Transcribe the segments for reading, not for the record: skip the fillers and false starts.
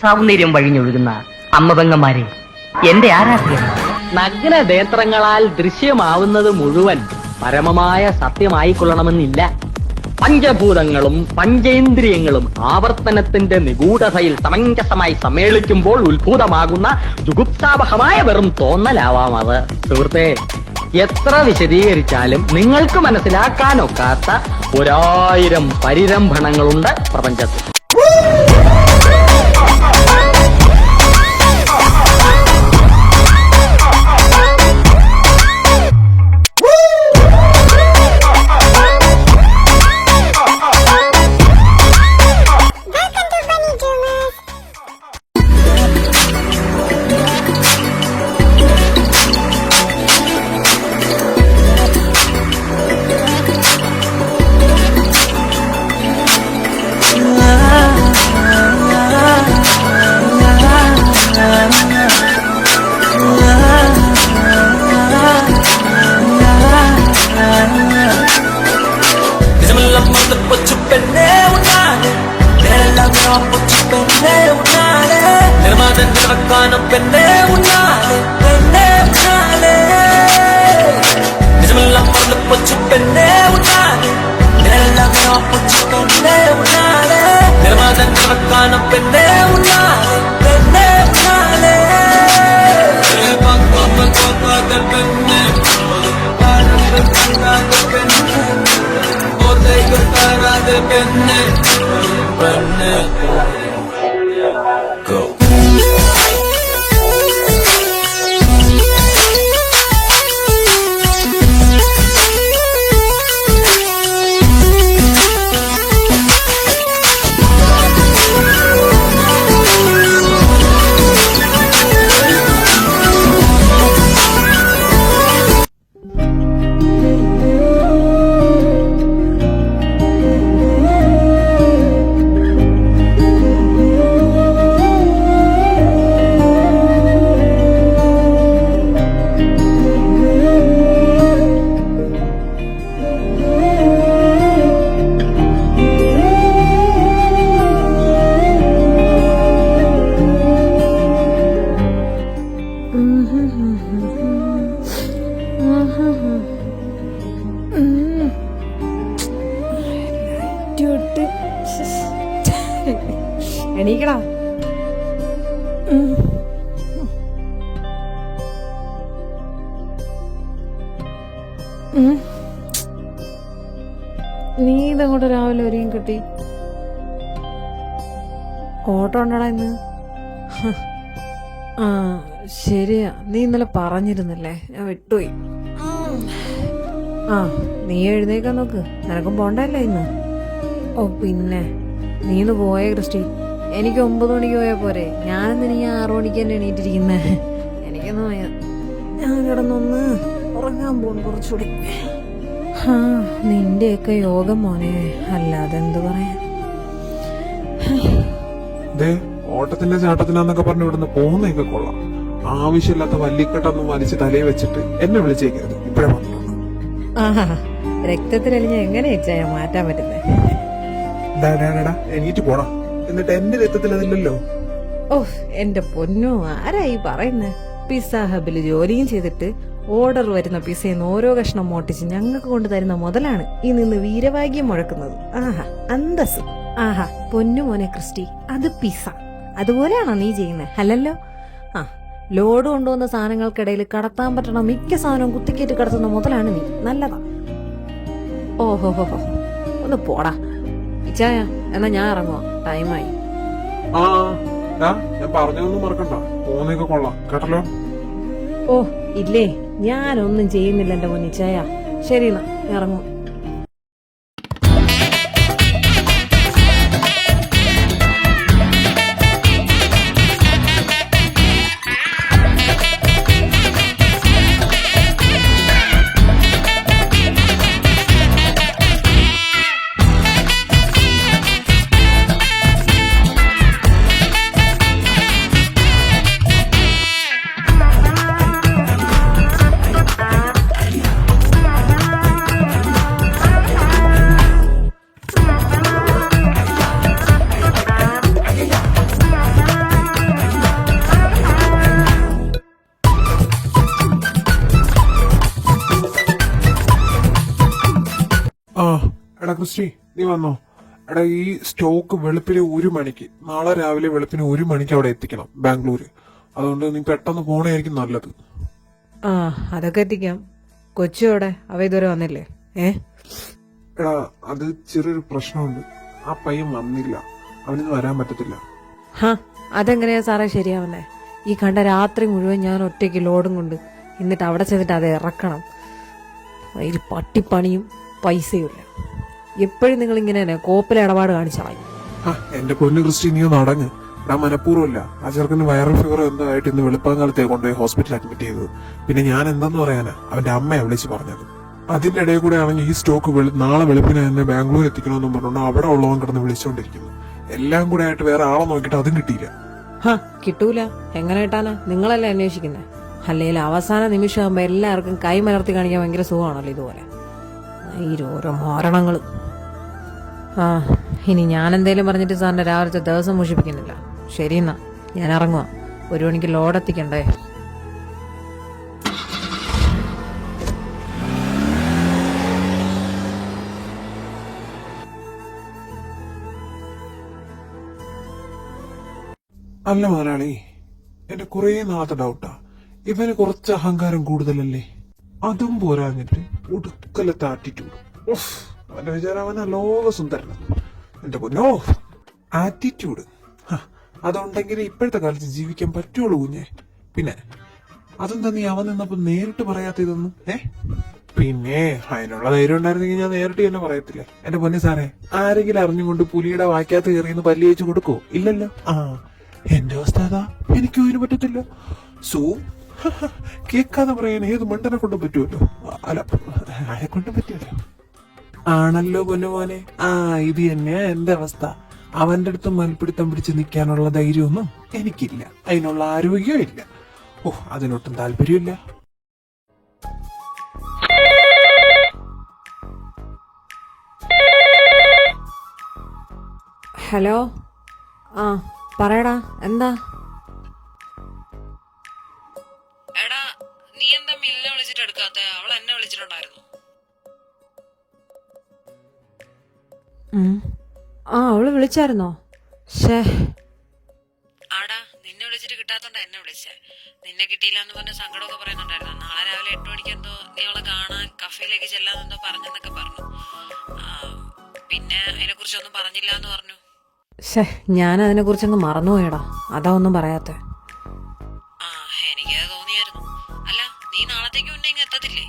സൗന്ദര്യം വഴിഞ്ഞൊഴുകുന്ന അമ്മപെങ്ങന്മാരെ, എന്റെ ആരാധ്യർ, നഗ്ന നേത്രങ്ങളാൽ ദൃശ്യമാവുന്നത് മുഴുവൻ പരമമായ സത്യമായിക്കൊള്ളണമെന്നില്ല. പഞ്ചഭൂതങ്ങളും പഞ്ചേന്ദ്രിയങ്ങളും ആവർത്തനത്തിന്റെ നിഗൂഢതയിൽ സമഞ്ജസമായി സമ്മേളിക്കുമ്പോൾ ഉത്ഭൂതമാകുന്ന ജുഗുപ്സാവഹമായ വെറും തോന്നലാവാം അത്. സുഹൃത്തെ, എത്ര വിശദീകരിച്ചാലും നിങ്ങൾക്ക് മനസ്സിലാക്കാനൊക്കാത്ത 1000 പരിരംഭണങ്ങളുണ്ട് പ്രപഞ്ചത്തിൽ. Go. എണീക്കടാ. നീ ഇതങ്ങോട്ട് രാവിലെ ഒരുങ്ങി കിട്ടി. ഓട്ടോ ഉണ്ടടാ ഇന്ന്? ആ ശരിയാ, നീ ഇന്നലെ പറഞ്ഞിരുന്നല്ലേ, ഞാൻ വിട്ടുപോയി. ആ നീ എഴുന്നേക്കാൻ നോക്ക്, നിനക്കും പോണ്ടല്ലേ ഇന്ന്? ഓ പിന്നെ നീ ഒന്ന് പോയേ ക്രിസ്റ്റി. എനിക്ക് 9 മണിക്ക് പോയാൽ പോരെ? ഞാനെന്തിനീ 6 മണിക്ക് തന്നെ എണീറ്റിരിക്കുന്നേ? എനിക്കൊന്നും വയ്യ, ഞാൻ കിടന്നൊന്ന് ഉറങ്ങാൻ പോകും കുറച്ചുകൂടി. ആ നിന്റെയൊക്കെ യോഗം മോനെ, അല്ലാതെ എന്ത് പറയാൻ. ഓട്ടത്തിന്റെ ചാട്ടത്തിനാന്നൊക്കെ പറഞ്ഞു ഇവിടുന്ന് പോകുന്നതൊക്കെ കൊള്ളാം. ആവശ്യമില്ലാത്ത വല്ലിക്കെട്ടൊന്നും വലിച്ച് തലയിൽ വെച്ചിട്ട് എന്നെ വിളിച്ചേക്കരുത്. ഇപ്പഴേ പറഞ്ഞു. ആഹാ, രക്തത്തിലലിഞ്ഞ എങ്ങനെ ഇച്ചായ മാറ്റാൻ പറ്റുന്നേ? എണീറ്റ് പോടാ, എന്നിട്ട് എന്റെ രക്തത്തിൽ അതില്ലല്ലോ. ഓ എന്റെ പൊന്നോ, ആരായി പറയുന്നേ? പിസ്സ ഹബില് ജോലിയും ചെയ്തിട്ട് ഓർഡർ വരുന്ന പിസ്സയെന്ന് ഓരോ കഷ്ണം മോട്ടിച്ച് ഞങ്ങൾക്ക് കൊണ്ട് തരുന്ന മുതലാണ് ഈ നിന്ന് വീരവാഗ്യം മുഴക്കുന്നത്. ആഹാ അന്തസ്. ആഹാ പൊന്നു മോനെ ക്രിസ്റ്റി, അത് പിസ്സ അതുപോലെയാണോ നീ ചെയ്യുന്നത്? അല്ലല്ലോ. ആ ലോഡ് കൊണ്ടുവന്ന സാധനങ്ങൾക്കിടയിൽ കടത്താൻ പറ്റണ മിക്ക സാധനവും കുത്തിക്കേറ്റ് കടത്തുന്ന മുതലാണ് നീ. നല്ലതാ. ഓഹോ ഒന്ന് പോടാ ഇച്ചായ. എന്നാ ഞാൻ ഇറങ്ങുവാ, ടൈമായി. ആ ഞാൻ പറഞ്ഞതൊന്നും മറക്കണ്ട, പോകുന്നതൊക്കെ കൊള്ളാം കേട്ടല്ലോ. ഓ ഇല്ലേ, ഞാനൊന്നും ചെയ്യുന്നില്ല എന്റെ പൊന്നിച്ചായ. ശരി എന്നാ ഇറങ്ങും. ക്രിസ്റ്റി നീ വന്നോ? എടാ ഈ സ്റ്റോക്ക് വെളുപ്പിന് 1 മണിക്ക്, നാളെ രാവിലെ വെളുപ്പിന് 1 മണിക്ക് അവിടെ എത്തിക്കണം ബാംഗ്ലൂര്. അതുകൊണ്ട് നീ പെട്ടെന്ന് പോണേയിരിക്കും നല്ലത്. ആ അതൊക്കെ എത്തിക്കാം. കൊച്ചു അവിടെ അവ ഇതുവരെ വന്നില്ലേ? എടാ അത് ചെറിയൊരു പ്രശ്നമുണ്ട്. ആ പയ്യൻ വന്നില്ല, അവനിന്ന് വരാൻ പറ്റത്തില്ല. അതെങ്ങനെയാ സാറേ ശരിയാവുന്നേ? ഈ കണ്ട രാത്രി മുഴുവൻ ഞാൻ ഒറ്റയ്ക്ക് ലോഡും കൊണ്ട് എന്നിട്ട് അവിടെ ചെന്നിട്ട് അത് ഇറക്കണം. ഒരു പട്ടിപ്പണിയും പൈസയുമില്ല. എപ്പോഴും നിങ്ങൾ ഇങ്ങനെ തന്നെ കോപ്പിലെ ഇടപാട് കാണിച്ചാൽ. എന്റെ പൊന്നു ക്രിസ്റ്റി നീ ഒന്ന് അടങ്ങ്. എടാ മനഃപൂർവ്വമില്ല, ആ ചെറുക്കന് വൈറൽ ഫീവർ എന്തോ ആയിട്ട് ഇന്ന് വെളുപ്പാങ്കാലത്തെ കൊണ്ടുപോയി ഹോസ്പിറ്റലിൽ അഡ്മിറ്റ് ചെയ്തത്. പിന്നെ ഞാൻ എന്തെന്ന് പറയാനാ, അവന്റെ അമ്മയെ വിളിച്ച് പറഞ്ഞത്. അതിന്റെ ഇടയിൽ കൂടെ ആണെങ്കിൽ ഈ സ്റ്റോക്ക് നാളെ വെളുപ്പിന് തന്നെ ബാംഗ്ലൂർ എത്തിക്കണമെന്ന് പറഞ്ഞുകൊണ്ട് അവിടെ ഉള്ളവൻ കിടന്ന് വിളിച്ചോണ്ടിരിക്കുന്നു. എല്ലാം കൂടെ ആയിട്ട് വേറെ ആളെ നോക്കിയിട്ട് അതും കിട്ടിയില്ല. കിട്ടൂല. എങ്ങനെ കിട്ടാനാ? നിങ്ങളല്ലേ അന്വേഷിക്കുന്നത്. അല്ലെങ്കിൽ അവസാന നിമിഷമാകുമ്പോ എല്ലാവർക്കും കൈ മലർത്തി കാണിക്കാൻ ഭയങ്കര സുഖമാണല്ലോ ഇതുപോലെ. ഈ ഓരോ മാരണങ്ങള്. ഇനി ഞാൻ എന്തേലും പറഞ്ഞിട്ട് സാറിന്റെ രാവിലത്തെ ദിവസം മുഷിപ്പിക്കുന്നില്ല. ശരി എന്നാ ഞാൻ ഇറങ്ങുക. 1 മണിക്ക് ലോഡ് എത്തിക്കണ്ടേ? അല്ല മുതലാളി, എന്റെ കുറെ നാളത്തെ ഡൗട്ടാ, ഇവന് കുറച്ച് അഹങ്കാരം കൂടുതലല്ലേ? അതും പോരാഞ്ഞിട്ട് ഒടുക്കലത്തെ ആറ്റിറ്റ്യൂഡ്. അവന്റെ വിചാരം അവനാ ലോകസുന്ദരൻ. എന്റെ പൊന്നോ ആറ്റിറ്റ്യൂഡ്. അതുണ്ടെങ്കിൽ ഇപ്പോഴത്തെ കാലത്ത് ജീവിക്കാൻ പറ്റുള്ളൂ കുഞ്ഞെ. പിന്നെ അതെന്താ നീ അവൻ നിന്നപ്പോ നേരിട്ട് പറയാത്ത ഇതൊന്നും? പിന്നെ അതിനുള്ള ധൈര്യം ഉണ്ടായിരുന്നെങ്കിൽ ഞാൻ നേരിട്ട് തന്നെ പറയത്തില്ല. എന്റെ പൊന്നെ സാറേ, ആരെങ്കിലും അറിഞ്ഞുകൊണ്ട് പുലിയുടെ വായ്ക്കകത്ത് കയറിയെന്ന് പല്ലി വെച്ച് കൊടുക്കോ? ഇല്ലല്ലോ. എന്റെ അവസ്ഥ അതാ, എനിക്കും ഇതിന് പറ്റത്തില്ല. സോ കേൾക്കാതെ പറയാൻ ഏത് മണ്ടനെ കൊണ്ടും പറ്റുമല്ലോ. അല്ല ആരെ കൊണ്ടും പറ്റുമല്ലോ. ആണല്ലോ പൊന്നുമോനെ. ഇത് തന്നെയാ എന്റെ അവസ്ഥ. അവന്റെ അടുത്ത് മൽപ്പിടുത്തം പിടിച്ച് നിൽക്കാനുള്ള ധൈര്യമൊന്നും എനിക്കില്ല, അതിനുള്ള ആരോഗ്യവും ഇല്ല. അതിനൊട്ടും താല്പര്യമില്ല. ഹലോ. പറയടാ, എന്താ? എടാ നീ എന്താ മില്ലിനെ വിളിച്ചിട്ട് എടുക്കാത്ത? അവൾ എന്നെ വിളിച്ചിട്ടുണ്ടായിരുന്നു. അവള് വിളിച്ചായിരുന്നോ? ആടാ നിന്നെ വിളിച്ചിട്ട് കിട്ടാത്തോണ്ടാ എന്നെ വിളിച്ചേ. നിന്നെ കിട്ടിയില്ല എന്ന് പറഞ്ഞ സങ്കടമൊക്കെ പറയുന്നുണ്ടായിരുന്നു. നാളെ രാവിലെ 8 മണിക്ക് എന്തോ നീ അവളെ കാണാൻ കഫേയിലേക്ക് ചെല്ലാന്നെന്തോ പറഞ്ഞെന്നൊക്കെ പറഞ്ഞു. പിന്നെ അതിനെ കുറിച്ചൊന്നും പറഞ്ഞില്ല എന്ന് പറഞ്ഞു. ഞാൻ അതിനെ കുറിച്ചങ്ങ് മറന്നുപോയടാ, അതാ ഒന്നും പറയാത്തെ. എനിക്കത് തോന്നിയായിരുന്നു. അല്ല നീ നാളത്തേക്ക് മുന്നേ ഇങ്ങ് എത്തത്തില്ലേ?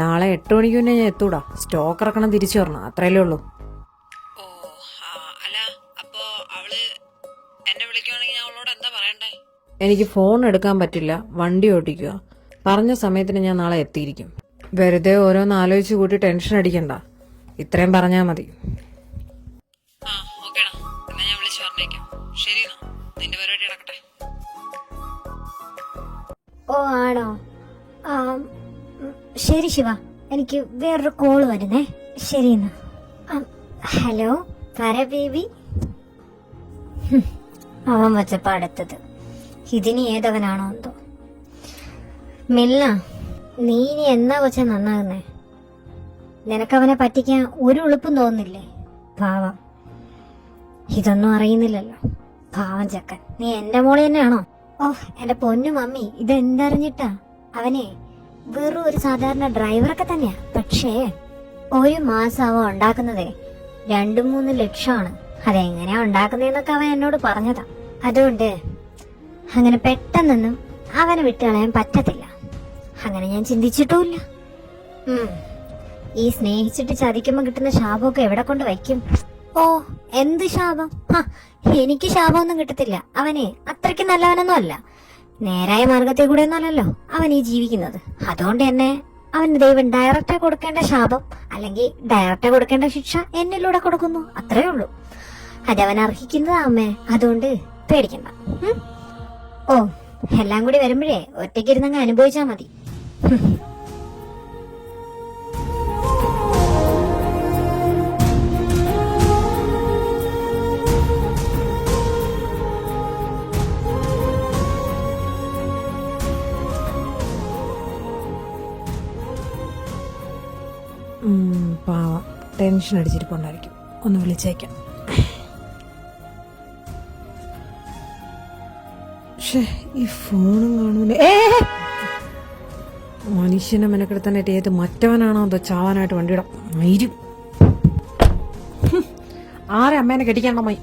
നാളെ 8 മണിക്ക് മുന്നേ ഞാൻ എത്തൂടാ. സ്റ്റോക്ക് ഇറക്കണം, തിരിച്ചു വരണം, അത്രയല്ലേ ഉള്ളൂ. അല്ല അപ്പോ അവള് എന്നെ വിളിക്കുവാണെങ്കിൽ ഞാൻ അവളോട് എന്താ പറയണ്ടേ? എനിക്ക് ഫോൺ എടുക്കാൻ പറ്റില്ല, വണ്ടി ഓടിക്കുക. പറഞ്ഞ സമയത്തിന് ഞാൻ നാളെ എത്തിയിരിക്കും. വെറുതെ ഓരോന്ന് ആലോചിച്ച് കൂട്ടി ടെൻഷൻ അടിക്കണ്ട, ഇത്രയും പറഞ്ഞാ മതി. ഓ ആണോ? ശരി ശിവ, എനിക്ക് വേറൊരു കോള് വരുന്നേ. ശരി എന്നാ. ഹലോ പറ ബേബി. അവൻ വച്ചപ്പോ അടുത്തത് ഇതിനി ഏതവനാണോ എന്തോ. മില്ല, നീ ഇനി എന്നാ കൊച്ചാ നന്നാകുന്നേ? നിനക്കവനെ പറ്റിക്കാൻ ഒരു എളുപ്പം തോന്നില്ലേ? പാവം, ഇതൊന്നും അറിയുന്നില്ലല്ലോ. പാവം ചക്കൻ. നീ എന്റെ മോളെ തന്നെയാണോ? എന്റെ പൊന്നു മമ്മി, ഇതെന്തറിഞ്ഞിട്ടാ? അവനെ വെറും ഒരു സാധാരണ ഡ്രൈവറൊക്കെ തന്നെയാ. പക്ഷേ 1 മാസം അവൻ ഉണ്ടാക്കുന്നതേ 2-3 ലക്ഷമാണ്. അതെങ്ങനെയാ ഉണ്ടാക്കുന്നതെന്നൊക്കെ അവൻ എന്നോട് പറഞ്ഞതാ. അതുകൊണ്ട് അങ്ങനെ പെട്ടെന്നൊന്നും അവനെ വിട്ടുകളയാൻ പറ്റത്തില്ല. അങ്ങനെ ഞാൻ ചിന്തിച്ചിട്ടുമില്ല. ഈ സ്നേഹിച്ചിട്ട് ചതിക്കുമ്പോ കിട്ടുന്ന ശാപമൊക്കെ എവിടെ കൊണ്ട് വയ്ക്കും? എന്ത് ശാപം? എനിക്ക് ശാപമൊന്നും കിട്ടത്തില്ല. അവനെ അത്രയ്ക്ക് നല്ലവനൊന്നും അല്ല. നേരായ മാർഗത്തെ കൂടെ ഒന്നല്ലല്ലോ അവൻ ഈ ജീവിക്കുന്നത്. അതുകൊണ്ട് തന്നെ അവന് ദൈവം ഡയറക്റ്റ് കൊടുക്കേണ്ട ശാപം അല്ലെങ്കിൽ ഡയറക്റ്റ് കൊടുക്കേണ്ട ശിക്ഷ എന്നിലൂടെ കൊടുക്കുന്നു, അത്രേ ഉള്ളൂ. അതവൻ അർഹിക്കുന്നതാ അമ്മേ. അതുകൊണ്ട് പേടിക്കണ്ട. എല്ലാം കൂടി വരുമ്പോഴേ ഒറ്റയ്ക്കിരുന്നങ്ങ് അനുഭവിച്ചാ മതി. പാവം ടെൻഷൻ അടിച്ചിരിപ്പുണ്ടായിരിക്കും. ഒന്ന് വിളിച്ചേക്കാം. പക്ഷേ ഈ ഫോണും കാണൂല. മനുഷ്യനെ മെനക്കെടുത്താനായിട്ട് ഏത് മറ്റവനാണോ അതോ ചാവാനായിട്ട് വണ്ടിയുടെ മയിരും. ആരെ അമ്മേനെ കെട്ടിക്കണ്ടമായി.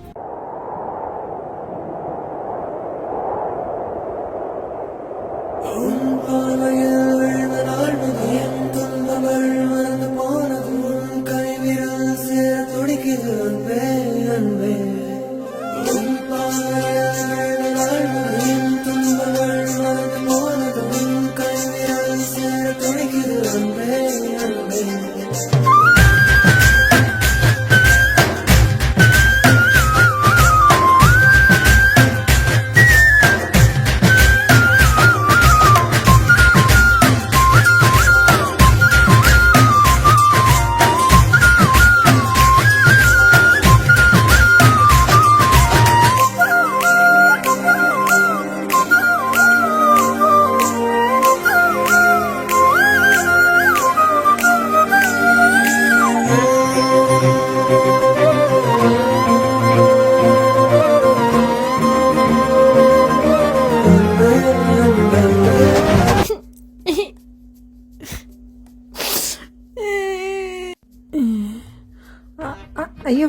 അയ്യോ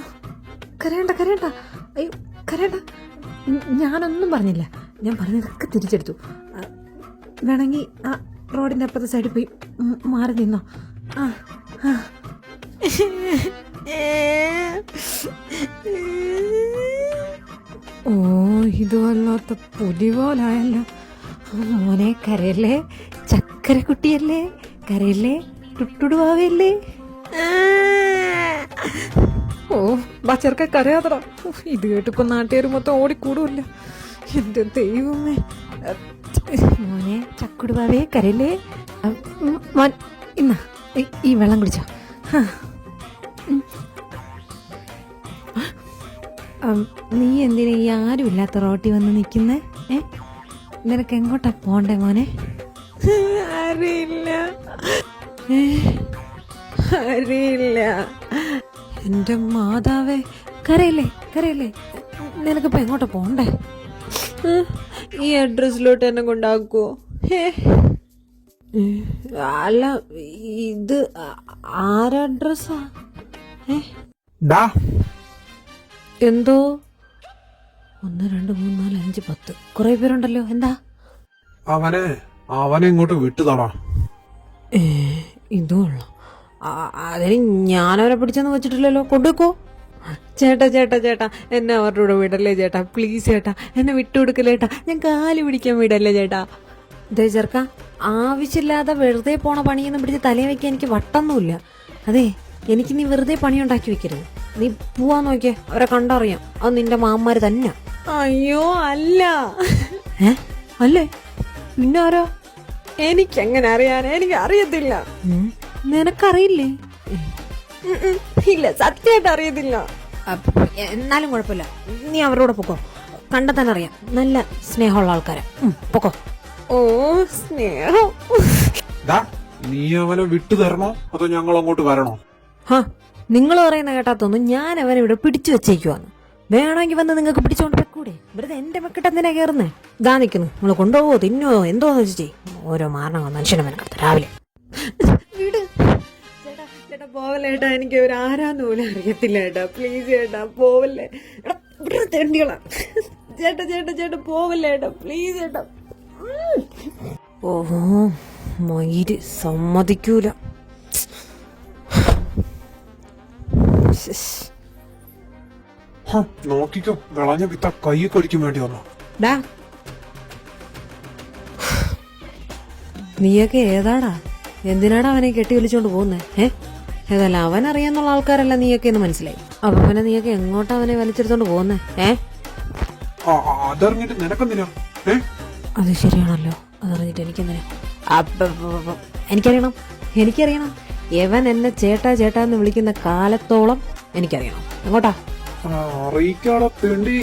കരയണ്ട കരയണ്ട, അയ്യോ കരയണ്ട. ഞാനൊന്നും പറഞ്ഞില്ല. ഞാൻ പറഞ്ഞതൊക്കെ തിരിച്ചെടുത്തു. വേണമെങ്കിൽ ആ റോഡിൻ്റെ അപ്പുറത്തെ സൈഡിൽ പോയി മാറി നിന്നോ. ഓ ഇത് വല്ലാത്ത പുലി പോലായല്ലോ. മോനെ കരയല്ലേ, ചക്കര കുട്ടിയല്ലേ, കരയല്ലേ, ടുട്ടുടുവാവല്ലേ. ഓ ചെറുക്ക കരയാതടാ. ഇത് കേട്ടിപ്പോ നാട്ടുകാർ മൊത്തം ഓടിക്കൂടുമല്ല. എന്റെ ദൈവമേ. മോനെ ചക്കുടുവാവേ കരയല്ലേ. മോൻ ഇന്നാ ഈ വെള്ളം കുടിച്ചോ. നീ എന്തിനാ ഈ ആരും ഇല്ലാത്ത റോട്ടി വന്ന് നിൽക്കുന്നേ? നിനക്ക് എങ്ങോട്ടാ പോണ്ടേ മോനെ? അറിയില്ല അറിയില്ല. എൻ്റെ മാതാവേ, കരയില്ലേ കരയില്ലേ. നിനക്കിപ്പോൾ എങ്ങോട്ടാ പോണ്ടേ? ഈ അഡ്രസ്സിലോട്ട് എന്നെ കൊണ്ടാക്കുമോ? അല്ല ഇത് ആരഡ്രസ്സാ? എന്തോ 1 2 3 4 5 10 കുറെ പേരുണ്ടല്ലോ. എന്താ? അവനെ ഇങ്ങോട്ട് വിട്ടുതടാ. ഇതുള്ളൂ. അതിന് ഞാനവരെ പിടിച്ചെന്ന് വെച്ചിട്ടില്ലല്ലോ. കൊണ്ടുവെക്കോ? ചേട്ടാ ചേട്ടാ ചേട്ടാ എന്നെ അവരുടെ കൂടെ വിടല്ലേ ചേട്ടാ, പ്ലീസ് ചേട്ടാ, എന്നെ വിട്ടുകൊടുക്കല്ലേട്ടാ, ഞാൻ കാല് പിടിക്കാൻ വിടല്ലേ ചേട്ടാ. ഇതേ ചെറുക്ക, ആവശ്യമില്ലാതെ വെറുതെ പോണ പണിയൊന്നും പിടിച്ച് തലയിൽ വെക്കാൻ എനിക്ക് വട്ടൊന്നുമില്ല. അതെ, എനിക്ക് നീ വെറുതെ പണി ഉണ്ടാക്കി വെക്കരുത്. നീ പോവാൻ നോക്കിയേ, അവരെ കണ്ടറിയാം അത് നിന്റെ മാമാര് തന്നെ. അയ്യോ അല്ല. അല്ലേ പിന്നെ ആരോ? എനിക്കെങ്ങനെ അറിയാൻ? എനിക്ക് അറിയത്തില്ല. നിനക്കറിയില്ലേ? ഇല്ല, സത്യമായിട്ട് അറിയത്തില്ല. എന്നാലും കുഴപ്പമില്ല, നീ അവരോട് പൊക്കോ. കണ്ടെത്താൻ അറിയാം, നല്ല സ്നേഹമുള്ള ആൾക്കാരെ. പൊക്കോ. ഓ സ്നേഹം. നീ അവനെ വിട്ടു തരണോ അതോ ഞങ്ങൾ അങ്ങോട്ട് വരണോ? നിങ്ങൾ പറയുന്ന കേട്ടാത്തൊന്നും ഞാൻ അവനെ ഇവിടെ പിടിച്ചു വെച്ചേക്കുവാന്ന്. വേണമെങ്കിൽ വന്ന് നിങ്ങൾക്ക് പിടിച്ചോണ്ട് വെക്കൂടെ? വെറുതെ എന്റെ മെക്കിട്ട് എന്തിനാ കയറുന്നേ? ഇതാ നിൽക്കുന്നു. നിങ്ങൾ കൊണ്ടുപോവോ തിന്നുവോ എന്തോന്ന് വെച്ചേ ഓരോ മാരണോ മനുഷ്യനെ മെനക്കെടുത്ത് രാവിലെ. വീട് ചേട്ടാ ചേട്ടാ പോവല്ലേ ചേട്ടാ, എനിക്ക് ഒരു ആരാന്ന് പോലും അറിയത്തില്ല ചേട്ടാ, പ്ലീസ് ചേട്ടാ പോവല്ലേ. തെണ്ടികളാ ചേട്ടാ ചേട്ടാ ചേട്ടാ പോവല്ലേ ചേട്ടാ, പ്ലീസ് ചേട്ടാ. ഓഹോ മയിര് സമ്മതിക്കൂല. നോക്കിക്കോ, വിളഞ്ഞ പിത്ത കൈ കൊടിക്കും വേണ്ടി വന്നോ. നീയൊക്കെ ഏതാടാ? എന്തിനാടാ അവനെ കെട്ടി വിളിച്ചോണ്ട് പോകുന്നേ? ഏതല്ല അവൻ അറിയാന്നുള്ള ആൾക്കാരല്ല നീയൊക്കെ എന്ന് മനസ്സിലായി. അപ്പൊ അവനെ നീയൊക്കെ എങ്ങോട്ടാ അവനെ വലിച്ചെടുത്തോണ്ട് പോകുന്നേ? അതറിഞ്ഞിട്ട് നിനക്കെന്തിനാ? അത് ശരിയാണല്ലോ, അതറിഞ്ഞിട്ട് എനിക്കെന്തിനാ? എനിക്കറിയണം എനിക്കറിയണം. യവൻ എന്നെ ചേട്ടാ ചേട്ടാ എന്ന് വിളിക്കുന്ന കാലത്തോളം എനിക്കറിയണം. എങ്ങോട്ടാ? അറിയിക്കാളെ തേണ്ടി.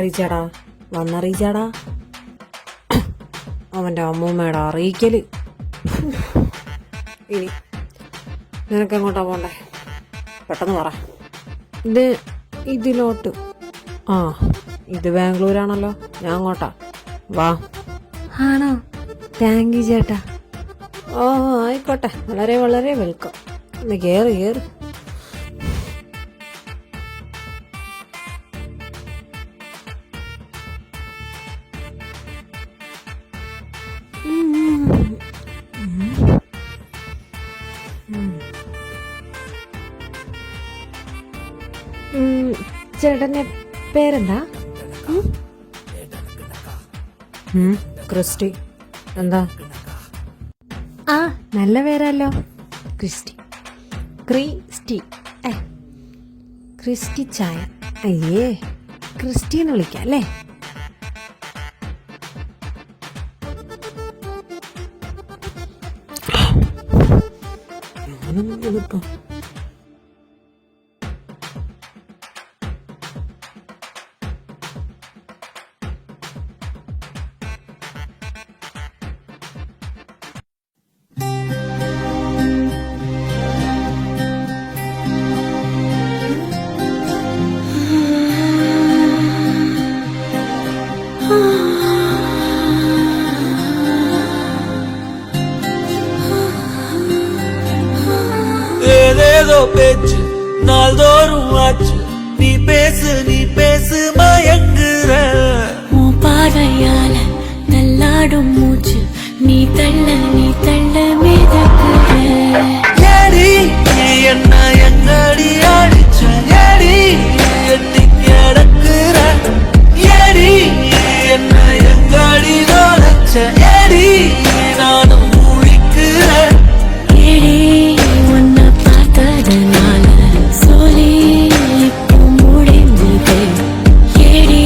വന്നറിയിച്ചാടാ വന്നറിയിച്ചാടാ. അവന്റെ അമ്മൂമ്മയുടെ അറിയിക്കല്. ഇനി നിനക്കെങ്ങോട്ടാ പോണ്ടേ? പെട്ടെന്ന് പറ. ഇതിലോട്ട്. ആ, ഇത് ബാംഗ്ലൂരാണല്ലോ. ഞാൻ അങ്ങോട്ടാ. വാ. ആണോ? താങ്ക് യു ചേട്ടാ. ഓ ആയിക്കോട്ടെ, വളരെ വളരെ വെൽക്കം. ഒന്ന് കേറ് കേറ്. ചേട്ടന്റെ പേരെന്താ? ക്രിസ്റ്റി. എന്താ? ആ, നല്ല പേരല്ലോ. ക്രിസ്റ്റി. ക്രിസ്റ്റി. ക്രിസ്റ്റി ചായ. അയ്യേ, ക്രിസ്റ്റി എന്ന് വിളിക്കാം അല്ലേ? ஏதேதோ பேச்சு நாள்தோறும் ஆச்சு, நீ பேசு மயங்குற. உன் பார்வையால நல்லாடும் மூச்சு, நீ தள்ள மிதக்குற. ஏடி என்ன எங்கடி அடிச்ச, ஏடி எட்டி கிடக்குற. ஏடி என்ன எங்கடி நோடச்ச, ஏடி நானும் முழிக்கிறேன். ஏடி உன்னை பார்த்ததுனால சொல்லி இப்போ முடிந்தது. ஏடி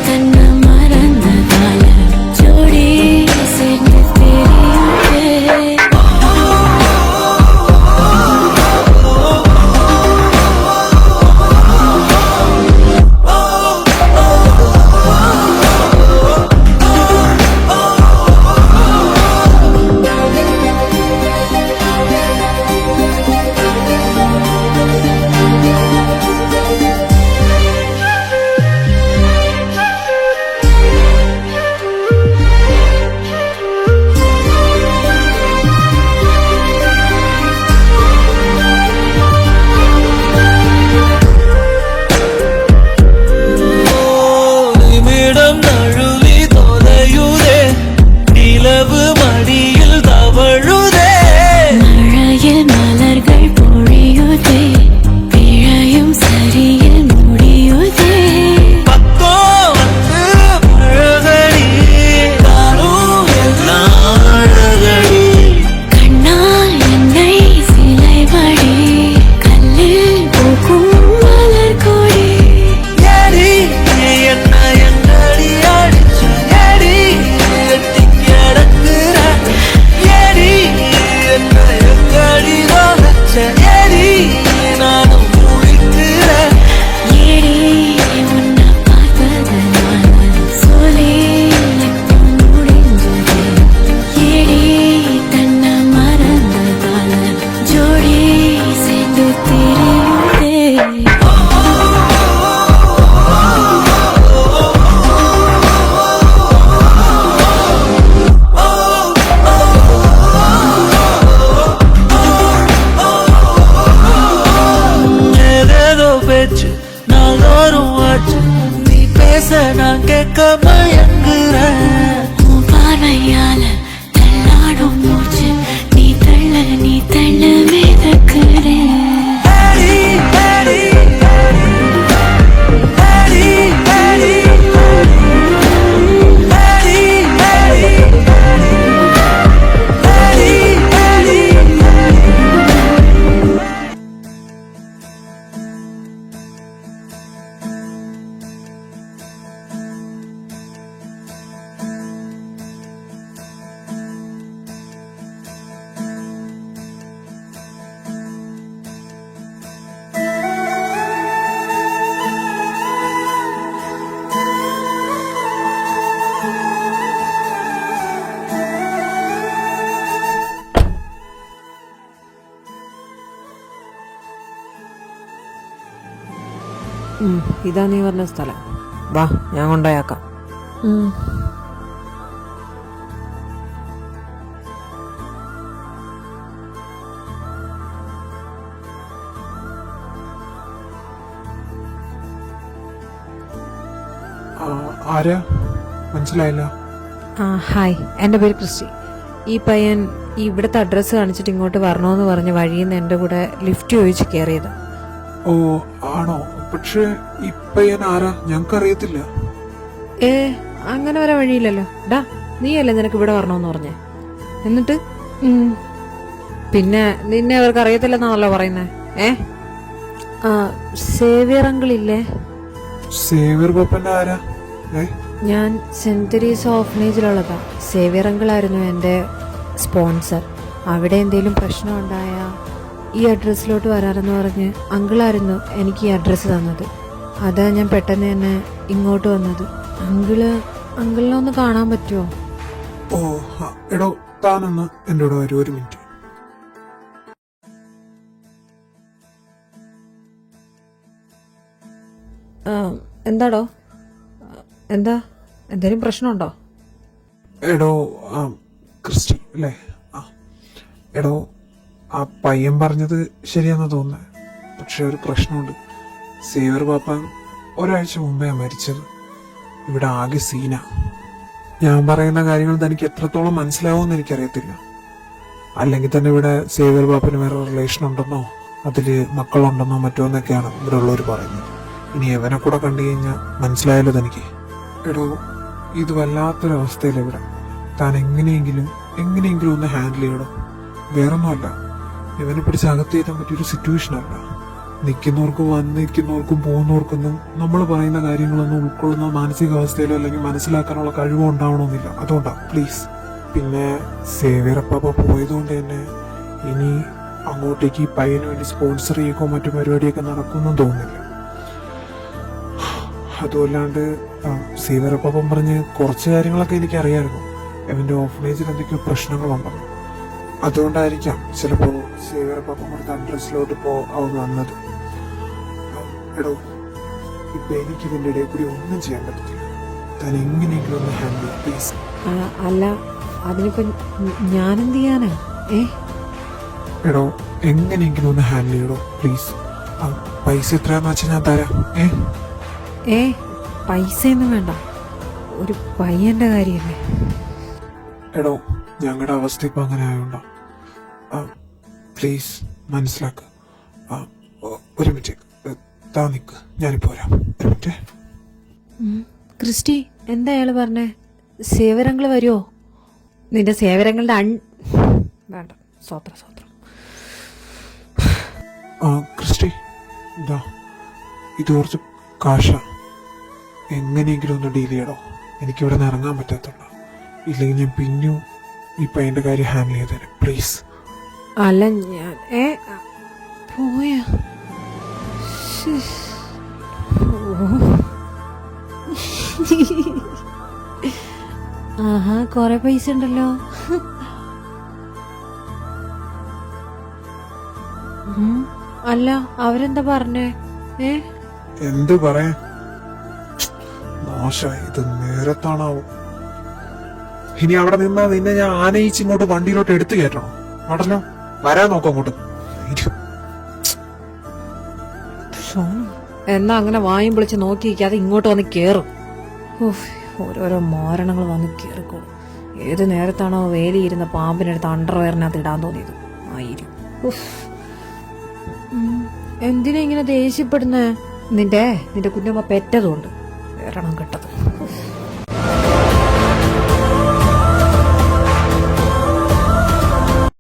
தன்னை மறந்ததால ஜோடி சேர்ந்து தெரியுது. நிமிடம் நழுவி தொலையுதே, நிலவு மடியில் தவழுதே. மழையில் மலர்கள் பொழியுதே, பிழையும் சரியில் முடியுதே. பக்கம் வந்து பழகடி, நானும் எல்லாம் அழகடி. கண்ணால் என்னை சிலைவடி, கல்லில் பூக்கும் மலர் கொடி. ஏடி என்ன எங்கடி அடிச்ச, ஏடி எட்டி கிடக்குற. ஏடி என்ன எங்கடி நோடச்ச, ஏடி நானும் முழிக்கிறேன். ஏடி உன்னை பார்த்ததுனால சொல்லி இப்போ முடிஞ்சது. ஏடி தன்னை மறந்ததால ஜோடி சேர்ந்து தெரியுதே. ஏதேதோ பேச்சு நாள்தோறும் ஆச்சு, நீ பேச நான் கேட்க மயங்குறேன். உன் பார்வையால தள்ளாடும் மூச்சு, நீ தள்ள மிதக்குற. ஏடி ஏடி ஏடி ஏடி ஏடி ஏடி ഇതാ നീ പറഞ്ഞ സ്ഥലം. വാ, ഞാൻ കൊണ്ടുപോയാക്കാം. ആരാ മനസ്സിലായില്ല? ഹായ്, എൻ്റെ പേര് ക്രിസ്റ്റി. ഈ പയ്യൻ ഇവിടുത്തെ അഡ്രസ്സ് കാണിച്ചിട്ട് ഇങ്ങോട്ട് വരണമെന്ന് പറഞ്ഞ് വഴിയിൽ നിന്ന് എൻ്റെ കൂടെ ലിഫ്റ്റ് ചോദിച്ച് കയറിയത്. ഓ ആണോ? പക്ഷെ ഇപ്പൊ ഞാൻ ആരാ ഞങ്ങൾക്കറിയത്തില്ല. അങ്ങനെ വരാൻ വഴിയില്ലല്ലോ. ഡാ, നീയല്ലേ നിനക്ക് ഇവിടെ വരണമെന്ന് പറഞ്ഞേ? എന്നിട്ട് പിന്നെ നിന്നെ അവർക്ക് അറിയത്തില്ലെന്നാണല്ലോ പറയുന്നേ? സേവിയർ അങ്കിളില്ലേ? സേവിയർ പപ്പന്റെ ആരാ? ഞാൻ സെന്റ് തെരേസ ഓർഫനേജിലുള്ളതാ. സേവിയർ അങ്കിളായിരുന്നു എൻ്റെ സ്പോൺസർ. അവിടെ എന്തെങ്കിലും പ്രശ്നം ഉണ്ടായാ ഈ അഡ്രസ്സിലോട്ട് വരാറെന്ന് പറഞ്ഞ് അങ്കിളായിരുന്നു എനിക്ക് ഈ അഡ്രസ്സ് തന്നത്. അതാ ഞാൻ പെട്ടെന്ന് തന്നെ ഇങ്ങോട്ട് വന്നത്. അങ്കിളിനെ ഒന്ന് കാണാൻ പറ്റുമോ? ഓ എടോ, താനൊന്ന് എൻ്റെ കൂടെ വരൂ, ഒരു മിനിറ്റ്. എന്താടോ? എന്തെങ്കിലും പ്രശ്നമുണ്ടോ? എടോ, ക്രിസ്റ്റി അല്ലേ? എടോ, ആ പയ്യൻ പറഞ്ഞത് ശരിയാണെന്ന് തോന്നുന്നത്. പക്ഷെ ഒരു പ്രശ്നമുണ്ട്. സേവിയർ പാപ്പൻ ഒരാഴ്ച മുമ്പേ മരിച്ചത്. ഇവിടെ ആകെ സീന. ഞാൻ പറയുന്ന കാര്യങ്ങൾ തനിക്ക് എത്രത്തോളം മനസ്സിലാവുമെന്ന് എനിക്കറിയത്തില്ല. അല്ലെങ്കിൽ തന്നെ ഇവിടെ സേവിയർ പാപ്പന് വേറെ റിലേഷൻ ഉണ്ടെന്നോ അതില് മക്കളുണ്ടെന്നോ മറ്റോ എന്നൊക്കെയാണ് ഇവിടെ ഉള്ളവർ പറയുന്നത്. ഇനി എവനെ കൂടെ കണ്ടു കഴിഞ്ഞാൽ മനസ്സിലായല്ലോ തനിക്ക്. എടോ, ഇത് വല്ലാത്തൊരവസ്ഥയില്ല ഇവിടെ. താൻ എങ്ങനെയെങ്കിലും ഒന്ന് ഹാൻഡിൽ ചെയ്യണം. വേറൊന്നുമല്ല, ഇവനെ പിടിച്ച് അകത്ത് ചെയ്താൻ പറ്റിയൊരു സിറ്റുവേഷൻ അല്ല. നിൽക്കുന്നവർക്കും വന്നിരിക്കുന്നവർക്കും പോകുന്നവർക്കൊന്നും നമ്മൾ പറയുന്ന കാര്യങ്ങളൊന്നും ഉൾക്കൊള്ളുന്ന മാനസികാവസ്ഥയിലോ അല്ലെങ്കിൽ മനസ്സിലാക്കാനുള്ള കഴിവോ ഉണ്ടാവണമെന്നില്ല. അതുകൊണ്ടാണ് പ്ലീസ്. പിന്നെ സേവിയർ അപ്പാപ്പ പോയതുകൊണ്ട് തന്നെ ഇനി അങ്ങോട്ടേക്ക് ഈ പയ്യന് വേണ്ടി സ്പോൺസർ ചെയ്യുകയോ മറ്റു പരിപാടിയൊക്കെ നടക്കുമെന്നും തോന്നുന്നില്ല. അതുമല്ലാണ്ട് സേവിയർ അപ്പാപ്പൻ പറഞ്ഞ് കുറച്ച് കാര്യങ്ങളൊക്കെ എനിക്കറിയാമായിരുന്നു. അവൻ്റെ ഓർഫനേജിൽ എന്തൊക്കെയോ പ്രശ്നങ്ങളുണ്ടെന്ന്. അതുകൊണ്ടായിരിക്കാം ചിലപ്പോൾ സേവിയർ പാപ്പ കൊടുത്ത അഡ്രസ്സിലോട്ട് അവൻ വന്നത്. എടോ, ഇപ്പൊ എനിക്ക് ഇതിൻ്റെ ഇടയിൽ കൂടി ഒന്നും ചെയ്യാൻ പറ്റത്തില്ല. താൻ എങ്ങനെയെങ്കിലും ഒന്ന് ഹാൻഡിൽ ചെയ്യും പ്ലീസ്. അല്ല, അതിനിപ്പോ ഞാനെന്ത് ചെയ്യാനാ? എടോ, എങ്ങനെയെങ്കിലും ഒന്ന് ഹാൻഡിൽ ചെയ്യടോ പ്ലീസ്. പൈസ എത്രയാന്ന് വെച്ചാൽ ഞാൻ തരാം. പൈസയൊന്നും വേണ്ട, ഒരു പയ്യന്റെ കാര്യമല്ലേ. എടോ, ഞങ്ങളുടെ അവസ്ഥ ഇപ്പൊ അങ്ങനെ ആയോണ്ടാ. പ്ലീസ് മനസ്സിലാക്ക. ഒരു മിനിറ്റ് താ നിക്ക്, ഞാനിപ്പോ വരാം. ഒരു മിനിറ്റ്. ക്രിസ്റ്റി, എന്താ അയാള് പറഞ്ഞേ? സേവരങ്ങള് വരുമോ? നിന്റെ സേവരങ്ങളുടെ വേണ്ട. സ്വത്രം ക്രിസ്റ്റി, ഇതാ ഇത് കുറച്ച് കാശ. എങ്ങനെയെങ്കിലും ഒന്ന് ഡീൽ ചെയ്യടോ. എനിക്കിവിടെ നിന്ന് ഇറങ്ങാൻ പറ്റാത്തുള്ള. ഇല്ലെങ്കിൽ ഞാൻ പിന്നെയും ഈ പയ്യന്റെ കാര്യം ഹാൻഡിൽ ചെയ്തേനെ പ്ലീസ്. അല്ല, ഞാൻ പോയാ ആഹാ, കൊറേ പൈസ ഉണ്ടല്ലോ. അല്ല, അവരെന്താ പറഞ്ഞേ? എന്ത് പറയാൻ? മോശമായി. ഇത് നേരത്താണാവും. ഇനി അവിടെ നിന്നാ നിന്നെ ഞാൻ ആനയിച്ച് ഇങ്ങോട്ട് വണ്ടിയിലോട്ട് എടുത്തു കയറ്റണം. ആടല്ലോ, വരാൻ നോക്കാം അങ്ങോട്ട്. എന്നാ അങ്ങനെ വായും പൊളിച്ച് നോക്കിയിരിക്കാതെ ഇങ്ങോട്ട് വന്ന് കേറും. ഓരോരോ മാരണങ്ങൾ വന്ന് കേറിക്കോളും. ഏത് നേരത്താണോ വേലിയിരുന്ന പാമ്പിനെടുത്ത് അണ്ടർവെയറിനകത്ത് ഇടാൻ തോന്നിയത് ആയിരിക്കും. എന്തിനാ ഇങ്ങനെ ദേഷ്യപ്പെടുന്നേ? നിന്റെ കുഞ്ഞമ്മ പെറ്റതുകൊണ്ട് വേറെണ്ണം കെട്ടത്.